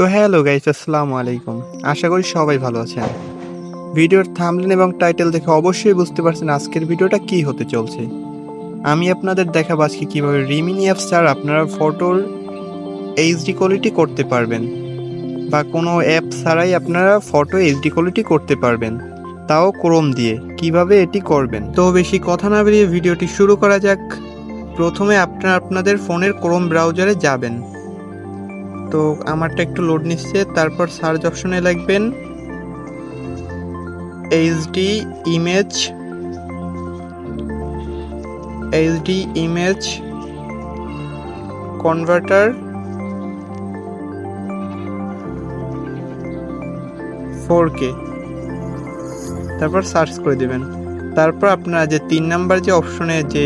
তো hello guys, আসসালামু আলাইকুম। আশা করি সবাই ভালো আছেন। ভিডিওর থাম্বনেল এবং টাইটেল দেখে অবশ্যই বুঝতে পারছেন আজকের ভিডিওটা কি হতে চলছে। আমি আপনাদের দেখাবো আজকে কিভাবে রিমিনি অ্যাপস ছাড়া আপনারা ফটোর এইচডি কোয়ালিটি করতে পারবেন, বা কোনো অ্যাপ ছাড়াই আপনারা ফটো এইচডি কোয়ালিটি করতে পারবেন, তাও ক্রোম দিয়ে। কিভাবে এটি করবেন, তো বেশি কথা না বেরিয়ে ভিডিওটি শুরু করা যাক। প্রথমে আপনারা আপনাদের ফোনের ক্রোম ব্রাউজারে যাবেন। তো আমারটা একটু লোড নিচ্ছে। তারপর সার্চ অপশনে লিখবেন এইচডি ইমেজ কনভার্টার 4K, তারপর সার্চ করে দিবেন। তারপর আপনারা যে 3 নাম্বার যে অপশনে যে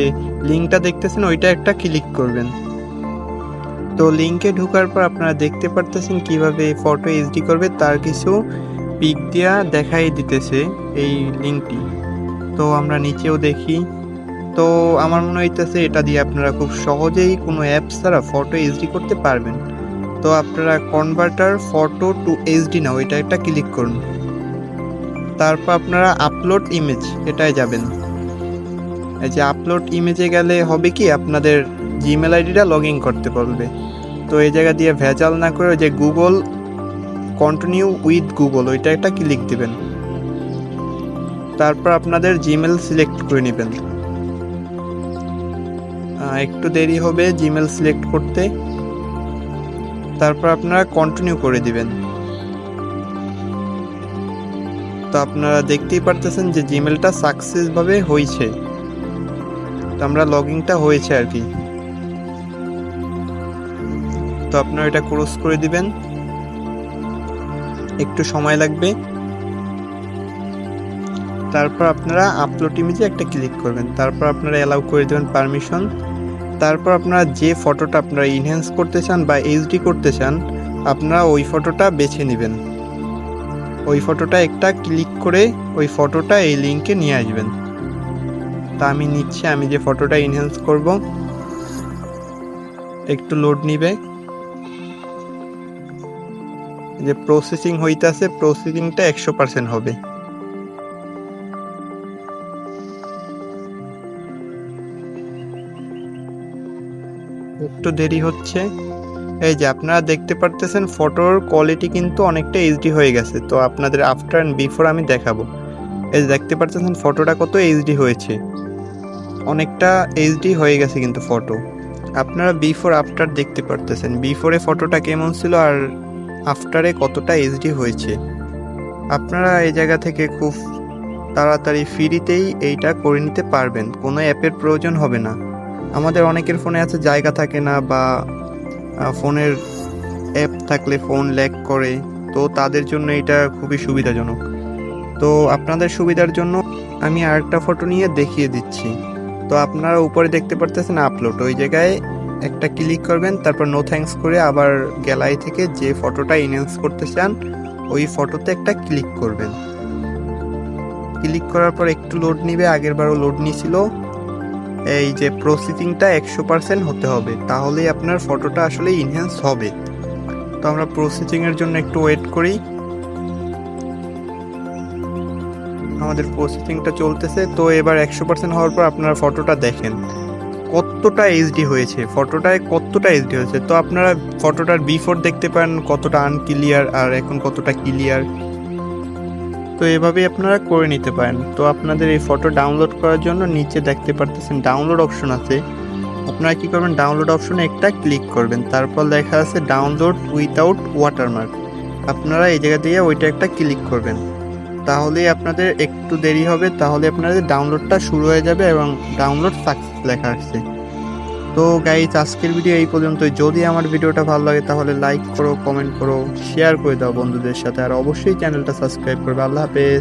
লিঙ্কটা দেখতেছেন ওইটা একটা ক্লিক করবেন। তো লিঙ্কে ঢোকার পর আপনারা দেখতে পারতেছেন কিভাবে ফটো এইচডি করবে, তার কিছু পিক দিয়া দেখাই দিতেছে এই লিঙ্কটি। তো আমরা নিচেও দেখি। তো আমার মনে হইতেছে এটা দিয়ে আপনারা খুব সহজেই কোনো অ্যাপস ছাড়া ফটো এইচডি করতে পারবেন। তো আপনারা কনভার্টার ফটো টু এইচডি না ওইটা একটা ক্লিক করুন। তারপর আপনারা আপলোড ইমেজ এটাই যাবেন। এই যে আপলোড ইমেজে গেলে হবে কি, আপনাদের জিমেল আইডিটা লগ ইন করতে বলবে। তো এই জায়গা দিয়ে ভেজাল না করে যে গুগল কন্টিনিউ উইথ গুগল ওইটা একটা ক্লিক দিবেন। তারপর আপনাদের জিমেল সিলেক্ট করে নেবেন। একটু দেরি হবে জিমেল সিলেক্ট করতে। তারপর আপনারা কন্টিনিউ করে দিবেন। তো আপনারা দেখতেই পারতেছেন যে জিমেলটা সাকসেসভাবে হয়েছে। তো আমরা লগইনটা হয়েছে আর কি। তো আপনারা এটা ক্লোজ করে দিবেন, একটু সময় লাগবে। তারপর আপনারা আপলোড ইমেজে একটা ক্লিক করবেন। তারপর আপনারা অ্যালাউ করে দেবেন পারমিশন। তারপর আপনারা যে ফটোটা আপনারা ইনহ্যান্স করতে চান বা এইচডি করতে চান, আপনারা ওই ফটোটা বেছে নেবেন। ওই ফটোটা একটা ক্লিক করে ওই ফটোটা এই লিঙ্কে নিয়ে আসবেন। তা আমি নিচ্ছি, আমি যে ফটোটা ইনহ্যান্স করব। একটু লোড নিবে, যে প্রসেসিং হইতাছে, প্রসেসিংটা 100% হবে। একটু দেরি হচ্ছে। এই যে আপনারা দেখতে পারতেছেন ফটোর কোয়ালিটি কিন্তু অনেকটা এইচডি হয়ে গেছে। তো আপনাদের আফটার অ্যান্ড বিফোর আমি দেখাবো। এই যে দেখতে পারতেছেন ফটোটা কত এইচডি হয়েছে, অনেকটা এইচডি হয়ে গেছে কিন্তু ফটো। আপনারা বিফোর আফটার দেখতে পারতেছেন, বিফোরে ফটোটা কেমন ছিল আর আফটারে কতটা এইচডি হয়েছে। আপনারা এই জায়গা থেকে খুব তাড়াতাড়ি ফ্রিতেই এইটা করে নিতে পারবেন, কোনো অ্যাপের প্রয়োজন হবে না। আমাদের অনেকের ফোনে আছে জায়গা থাকে না, বা ফোনের অ্যাপ থাকলে ফোন ল্যাগ করে, তো তাদের জন্য এটা খুবই সুবিধাজনক। তো আপনাদের সুবিধার জন্য আমি আরেকটা ফটো নিয়ে দেখিয়ে দিচ্ছি। তো আপনারা উপরে দেখতে পারতেছেন আপলোড, ওই জায়গায় একটা ক্লিক করবেন। তারপর নো থ্যাঙ্কস করে আবার গ্যালারি থেকে যে ফটোটা ইনহ্যান্স করতে চান ওই ফটোতে একটা ক্লিক করবেন। ক্লিক করার পর একটু লোড নিবে, আগের বারও লোড নিয়েছিল। এই যে প্রসেসিংটা 100% হতে হবে, তাহলেই আপনার ফটোটা আসলে ইনহ্যান্স হবে। তো আমরা প্রসেসিংয়ের জন্য একটু ওয়েট করি। আমাদের প্রসেসিংটা চলতেছে। তো এবার 100% হওয়ার পর আপনারা ফটোটা দেখেন কতটা এইচডি হয়েছে, ফটোটায় কতটা এইচডি হয়েছে। তো আপনারা ফটোটার বিফোর দেখতে পান কতটা আনক্লিয়ার আর এখন কতটা ক্লিয়ার। তো এভাবেই আপনারা করে নিতে পারেন। তো আপনাদের এই ফটো ডাউনলোড করার জন্য নিচে দেখতে পারতেছেন ডাউনলোড অপশন আছে। আপনারা কি করবেন, ডাউনলোড অপশনে একটা ক্লিক করবেন। তারপর লেখা আছে ডাউনলোড উইথাউট ওয়াটারমার্ক, আপনারা এই জায়গা দিয়ে ওইটা একটা ক্লিক করবেন। তাহলেই আপনাদের একটু দেরি হবে, তাহলে আপনাদের ডাউনলোডটা শুরু হয়ে যাবে এবং ডাউনলোড সাকসেস লেখা আসছে। তো গাইজ, আজকের ভিডিও এই পর্যন্তই। যদি আমার ভিডিওটা ভালো লাগে তাহলে লাইক করো, কমেন্ট করো, শেয়ার করে দাও বন্ধুদের সাথে, আর অবশ্যই চ্যানেলটা সাবস্ক্রাইব করবে। আল্লাহ হাফেজ।